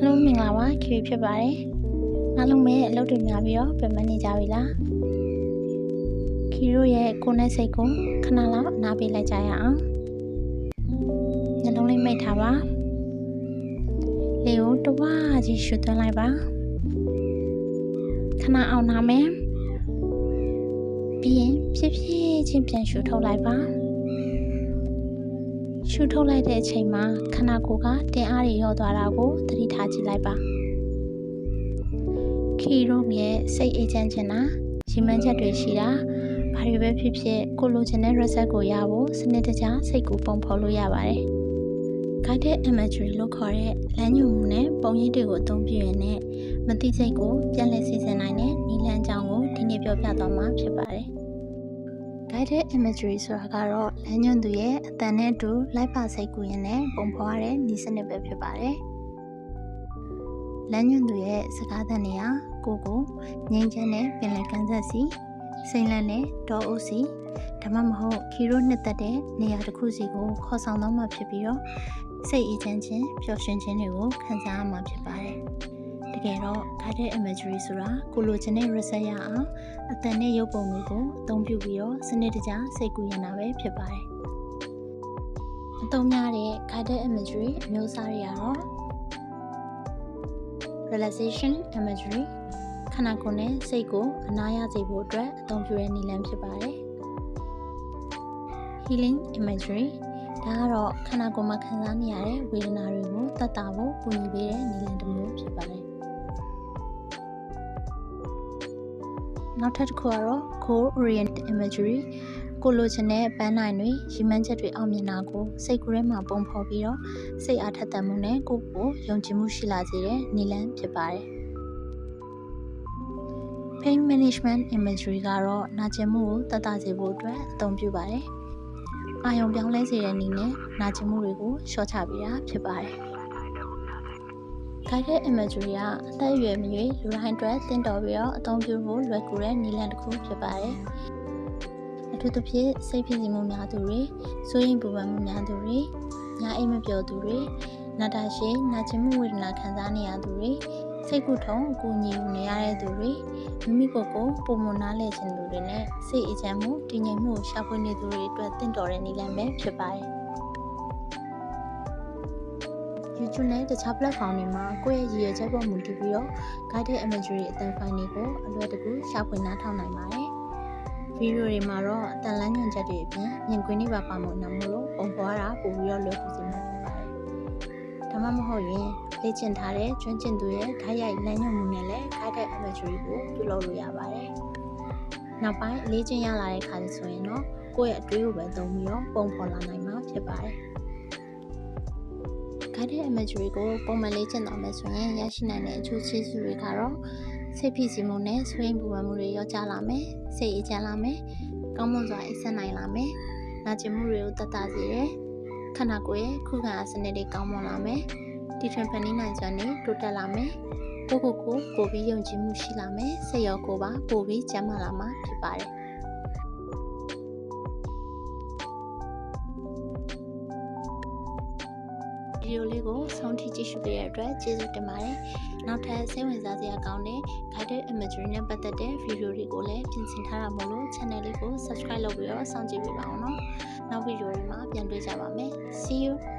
Hello မင်္ဂလာပါခီဖြစ်ပါတယ်အားလုံးပဲအလုပ်တွေများပြီးတော့ပြန်မနေကြပြီလားခီတို့ရဲ့ကိုယ်နဲ့စိတ်ကိုခဏလောက်နားပေးလိုက်ကြရအောင်ညလုံးလေးမိတ်ထားပါလေကိုတဝါကြီးရှုသွင်းလိုက်ပါခဏအောင်နားမယ်ပြီးရင်ဖြည်းဖြည်းချင်းပြန်ရှုထုတ်လိုက်ပါရှုထုတ်လိုက်တဲ့အချိန်မှာခန္ဓာကိုယ်ကတင်းအားတွေရောသွားတာကိုသတိထားကြည့်လိုက်ပါခီတို့ရဲ့စိတ်အေးချမ်းခြင်းလားရီမှန်းချက်တွေရှိတာဘာတွေပဲဖြစ်ဖြစ်ကိုလိုချင်တဲ့ result ကိုရဖို့စနစ်တကျစိတ်ကိုပုံဖော်လို့ရပါတယ် guided imagery လို့ခေါ်တဲ့လမ်းညွှန်မှုနဲ့ပုံရိပ်တွေကိုအသုံးပြုရတဲ့မသိစိတ်ကိုပြန်လည်စီစဉ်နိုင်တဲ့နည်းလမ်းကြောင်းကိုဒီနေ့ပြောပြသွားမှာဖြစ်ပါတယ် guided imagery ဆိုတာကတော့လမ်းညွှန်သူရဲ့အသံနဲ့အတူလိုက်ပါစိတ်ကူးရင်းနဲ့ပုံဖော်ရတဲ့နည်းစနစ်ပဲဖြစ်ပါတယ်လမ်းညွှန်သူရဲ့စကားသံတွေဟာကိုယ်ကိုငြိမ်းချမ်းတဲ့ပင်လယ်ကမ်းစပ်စီစိမ့်လန့်တဲ့တောအုပ်စီဒါမှမဟုတ်ခီရိုနှစ်သက်တဲ့နေရာတစ်ခုစီကိုခေါ်ဆောင်သွားမှာဖြစ်ပြီးတော့စိတ်အေးချမ်းခြင်းပျော်ရွှင်ခြင်းတွေကိုခံစားရမှာဖြစ်ပါတယ်တကယ်တော့ guided imagery ဆိုတာကိုလိုချင်တဲ့ result ရအောင်အသံနဲ့ရုပ်ပုံတွေကိုအသုံးပြုပြီးတော့စနစ်တကျစိတ်ကူးရတာပဲဖြစ်ပါတယ်အသုံးများတဲ့ guided imagery အမျိုးအစားတွေကတော့ relaxation imagery ခန္ဓာကိုယ်နဲ့စိတ်ကိုအနားရစေဖို့အတွက်အသုံးပြုတဲ့နည်းလမ်းဖြစ်ပါတယ် healing imagery ဒါကတော့ခန္ဓာကိုယ်မှာခံစားနေရတဲ့ဝေဒနာတွေကိုသက်သာဖို့ကူညီပေးတဲ့နည်းလမ်းတစ်မျိုးဖြစ်ပါတယ်နောက်ထပ်တစ်ခုကတော့ goal oriented imagery ကိုလိုချင်တဲ့ပန်းနိုင်တွေရီမှန်းချက်တွေအောင်မြင်တာကိုစိတ်ကူးထဲမှာပုံဖော်ပြီးတော့စိတ်အားထက်သန်မှုနဲ့ကိုယ်ကိုယုံကြည်မှုရှိလာစေတဲ့နည်းလမ်းဖြစ်ပါတယ် pain management imagery ကတော့နာကျင်မှုကိုသက်သာစေဖို့အတွက်အသုံးပြုပါတယ်အာရုံပြောင်းလဲစေတဲ့နည်းနဲ့နာကျင်မှုတွေကိုလျှော့ချပေးတာဖြစ်ပါတယ် guided imagery ကအသက်အရွယ်မရွေးလူတိုင်းအတွက်သင့်တော်ပြီးတော့အသုံးပြုဖို့လွယ်ကူတဲ့နည်းလမ်းတစ်ခုဖြစ်ပါတယ်အထူးသဖြင့်စိတ်ဖိစီးမှုများသူတွေစိုးရိမ်ပူပန်မှုများသူတွေညအိပ်မပျော်သူတွေနာတာရှည်နာကျင်မှုဝေဒနာခံစားနေရသူတွေစိတ်ကူးထုံအကူအညီယူနေရတဲ့သူတွေမိမိကိုယ်ကိုပုံမနားလည်ခြင်းသူတွေနဲ့စိတ်အေးချမ်းမှုတည်ငြိမ်မှုကိုရှာဖွေနေသူတွေအတွက်သင့်တော်တဲ့နည်းလမ်းပဲဖြစ်ပါတယ် YouTube နဲ့တခြား platform တွေမှာကိုယ့်ရဲ့ရည်ရွယ်ချက်ပေါ်မူတည်ပြီးတော့ guided imagery အသံဖိုင်တွေကိုအလွယ်တကူရှာဖွေနားထောင်နိုင်ပါတယ်ဗီဒီယိုတွေမှာတော့အသံလမ်းညွှန်ချက်တွေအပြင်မြင်ကွင်းတွေပါမှုနာမို့လို့ပုံဖော်ရတာပို့ပြီးတော့လွယ်ကူစေမှာဖြစ်ပါတယ်ဒါမှမဟုတ်ရင်လေ့ကျင့်ထားတဲ့ကျွမ်းကျင်သူရဲ့ဓာတ်ရိုက်လမ်းညွှန်မှုနဲ့လည်း guided imagery ကိုပြုလုပ်လို့ရပါတယ်နောက်ပိုင်းလေ့ကျင့်ရလာတဲ့အခါဆိုရင်တော့ကိုယ့်ရဲ့အတွေးကိုပဲသုံးပြီးတော့ပုံဖော်လာနိုင်မှာဖြစ်ပါတယ် guided imagery ကိုပုံမှန်လေ့ကျင့်သွားမယ်ဆိုရင်ရရှိနိုင်တဲ့အကျိုးကျေးဇူးတွေကတော့စိတ်ဖိစီးမှုနဲ့ဆွေးနွေးပူပန်မှုတွေရောကြလာမယ်စိတ်အေးချမ်းလာမယ်ကောင်းမွန်စွာအိပ်စက်နိုင်လာမယ်နာကျင်မှုတွေကိုသက်သာစေတယ်ခန္ဓာကိုယ်ရဲ့ခုခံအားစနစ်တွေကောင်းမွန်လာမယ်တီထွင်ဖန်တီးနိုင်စွမ်းတွေတိုးတက်လာမယ်ကိုယ့်ကိုယ်ကိုပိုပြီးယုံကြည်မှုရှိလာမယ်စိတ်ရောကိုယ်ပါပိုပြီးကျန်းမာလာမှာဖြစ်ပါတယ်ဗီဒီယိုလေးကိုဆုံးထိကြည့်ရှုပေးတဲ့အတွက်ကျေးဇူးတင်ပါတယ်။နောက်ထပ်စိတ်ဝင်စားစရာကောင်းတဲ့ guided imagery နဲ့ပတ်သက်တဲ့ဗီဒီယိုတွေကိုလည်းပြင်ဆင်ထားတာမို့လို့ channel လေးကို subscribe လုပ်ပြီးတော့စောင့်ကြည့်ပေးပါဦးနော်။နောက်ဗီဒီယိုတွေမှာပြန်တွေ့ကြပါမယ်။ See you